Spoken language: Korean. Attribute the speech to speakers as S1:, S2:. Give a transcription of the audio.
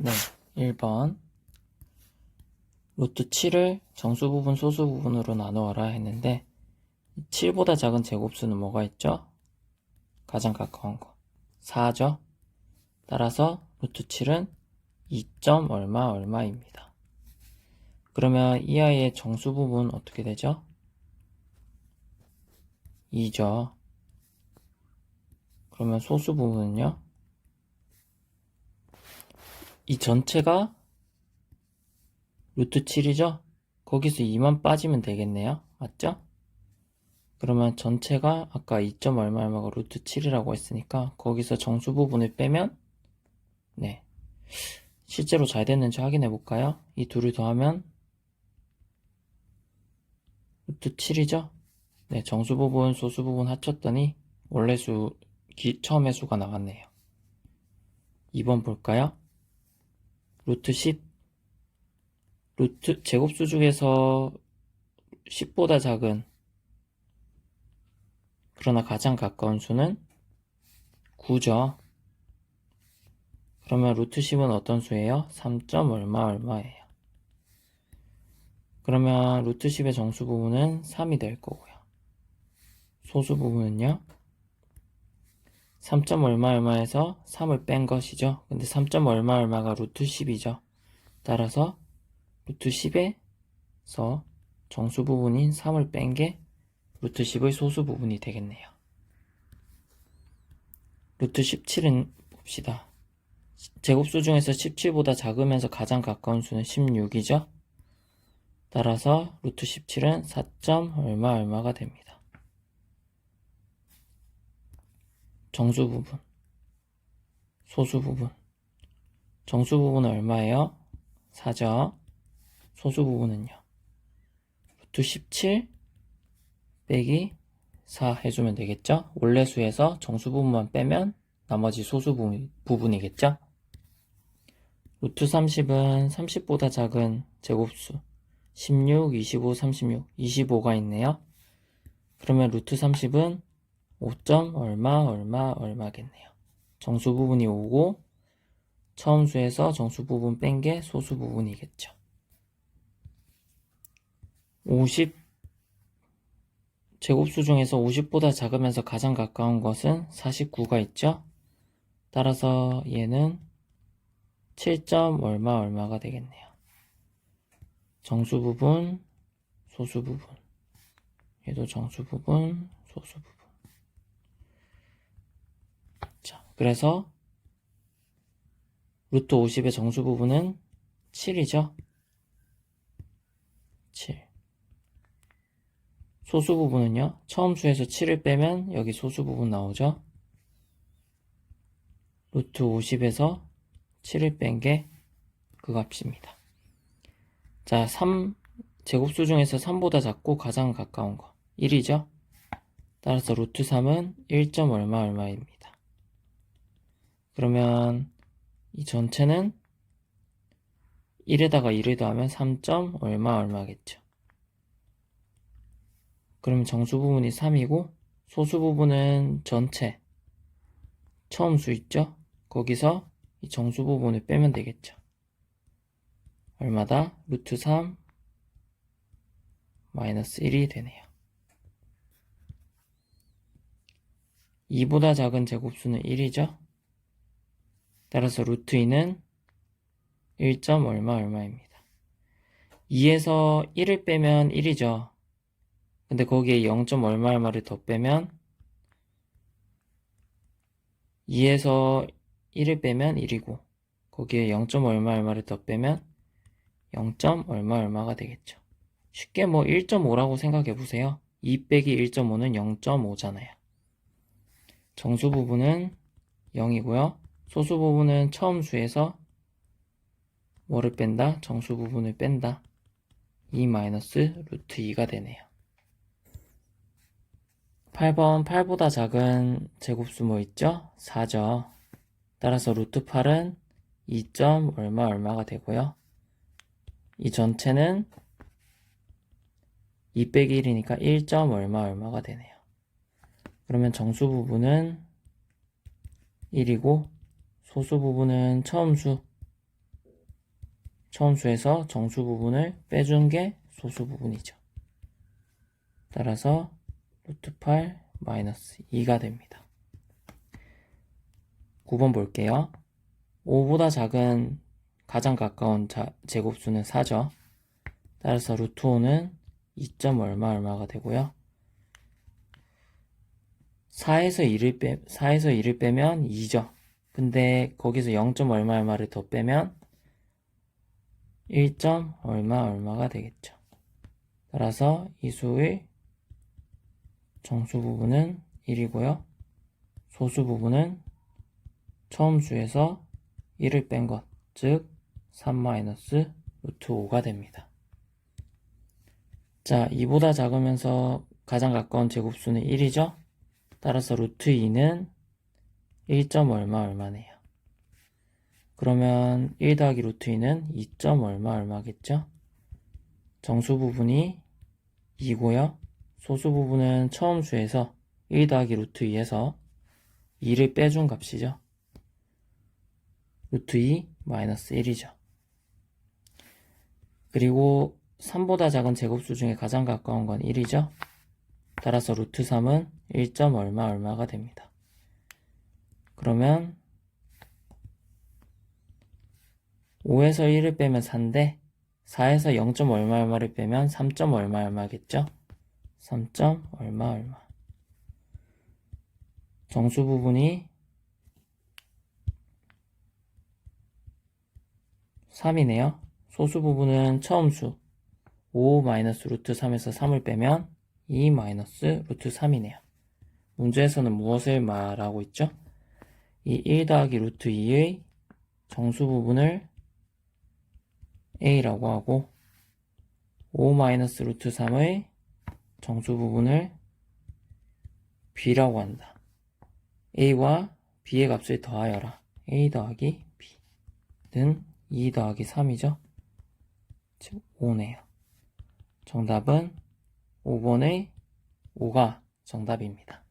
S1: 네, 1번. 루트 7을 정수 부분, 소수 부분으로 나누어라 했는데 7보다 작은 제곱수는 뭐가 있죠? 가장 가까운 거 4죠. 따라서 루트 7은 2점 얼마 얼마입니다. 그러면 이 아이의 정수 부분 어떻게 되죠? 2죠. 그러면 소수 부분은요? 이 전체가 루트 7이죠? 거기서 2만 빠지면 되겠네요. 맞죠? 그러면 전체가 아까 2점 얼마 얼마가 루트 7이라고 했으니까 거기서 정수 부분을 빼면 네, 실제로 잘 됐는지 확인해 볼까요? 이 둘을 더하면 루트 7이죠? 네, 정수 부분, 소수 부분 합쳤더니 원래 수, 처음의 수가 나왔네요. 2번 볼까요? 루트 10 루트 제곱수 중에서 10보다 작은 그러나 가장 가까운 수는 9죠. 그러면 루트 10은 어떤 수예요? 3점 얼마 얼마예요. 그러면 루트 10의 정수 부분은 3이 될 거고요. 소수 부분은요? 3점 얼마 얼마에서 3을 뺀 것이죠. 근데 3점 얼마 얼마가 루트 10이죠. 따라서 루트 10에서 정수 부분인 3을 뺀 게 루트 10의 소수 부분이 되겠네요. 루트 17은 봅시다. 제곱수 중에서 17보다 작으면서 가장 가까운 수는 16이죠. 따라서 루트 17은 4점 얼마 얼마가 됩니다. 정수 부분, 소수 부분. 정수 부분은 얼마예요? 4죠. 소수 부분은요. 루트 17 빼기 4 해주면 되겠죠? 원래 수에서 정수 부분만 빼면 나머지 소수 부분이겠죠? 루트 30은 30보다 작은 제곱수 16, 25, 36, 25가 있네요. 그러면 루트 30은 5점 얼마 얼마겠네요. 정수 부분이 5고 처음 수에서 정수 부분 뺀 게 소수 부분이겠죠. 50 제곱수 중에서 50보다 작으면서 가장 가까운 것은 49가 있죠. 따라서 얘는 7점 얼마 얼마가 되겠네요. 정수 부분, 소수 부분. 얘도 정수 부분, 소수 부분. 자, 그래서 루트 50의 정수 부분은 7이죠. 7. 소수 부분은요. 처음 수에서 7을 빼면 여기 소수 부분 나오죠. 루트 50에서 7을 뺀 게 그 값입니다. 자, 3 제곱수 중에서 3보다 작고 가장 가까운 거 1이죠. 따라서 루트 3은 1점 얼마 얼마입니다. 그러면 이 전체는 1에다가 1을 더하면 3점 얼마 얼마겠죠. 그러면 정수 부분이 3이고 소수 부분은 전체 처음 수 있죠. 거기서 이 정수 부분을 빼면 되겠죠. 얼마다? 루트 3 마이너스 1이 되네요. 2보다 작은 제곱수는 1이죠. 따라서 루트 2는 1점 얼마 얼마입니다. 2에서 1을 빼면 1이죠. 근데 거기에 0점 얼마 얼마를 더 빼면 2에서 1을 빼면 1이고 거기에 0점 얼마 얼마를 더 빼면 0점 얼마 얼마가 되겠죠. 쉽게 뭐 1.5라고 생각해 보세요. 2 빼기 1.5는 0.5잖아요. 정수 부분은 0이고요. 소수 부분은 처음 수에서 뭐를 뺀다? 정수 부분을 뺀다. 2 마이너스 루트 2가 되네요. 8번 8보다 작은 제곱수 뭐 있죠? 4죠. 따라서 루트 8은 2점 얼마 얼마가 되고요. 이 전체는 2 빼기 1이니까 1점 얼마 얼마가 되네요. 그러면 정수 부분은 1이고 소수 부분은 처음 수 처음 수에서 정수 부분을 빼준 게 소수 부분이죠. 따라서 루트 8 마이너스 2가 됩니다. 9번 볼게요. 5보다 작은 가장 가까운 제곱수는 4죠. 따라서 루트 5는 2점 얼마가 되고요. 4에서 1을 빼면 2죠. 근데 거기서 0점 얼마를 더 빼면 1점 얼마가 되겠죠. 따라서 이 수의 정수 부분은 1이고요. 소수 부분은 처음 수에서 1을 뺀 것, 즉 3 루트 5가 됩니다. 자, 2보다 작으면서 가장 가까운 제곱수는 1이죠. 따라서 루트 2는 1점 얼마네요. 그러면 1 더하기 루트 2는 2점 얼마겠죠? 정수 부분이 2고요. 소수 부분은 처음 수에서 1 더하기 루트 2에서 2를 빼준 값이죠. 루트 2 마이너스 1이죠. 그리고 3보다 작은 제곱수 중에 가장 가까운 건 1이죠. 따라서 루트 3은 1점 얼마가 됩니다. 그러면 5에서 1을 빼면 4인데 4에서 0점 얼마를 빼면 3점 얼마겠죠? 3점 얼마. 정수 부분이 3이네요. 소수 부분은 처음 수 5 마이너스 루트 3에서 3을 빼면 2 마이너스 루트 3이네요. 문제에서는 무엇을 말하고 있죠? 이 1 더하기 루트 2의 정수 부분을 A라고 하고 5 마이너스 루트 3의 정수 부분을 B라고 한다. A와 B의 값을 더하여라. A 더하기 B는 2 더하기 3이죠. 즉 5네요. 정답은 5번의 5가 정답입니다.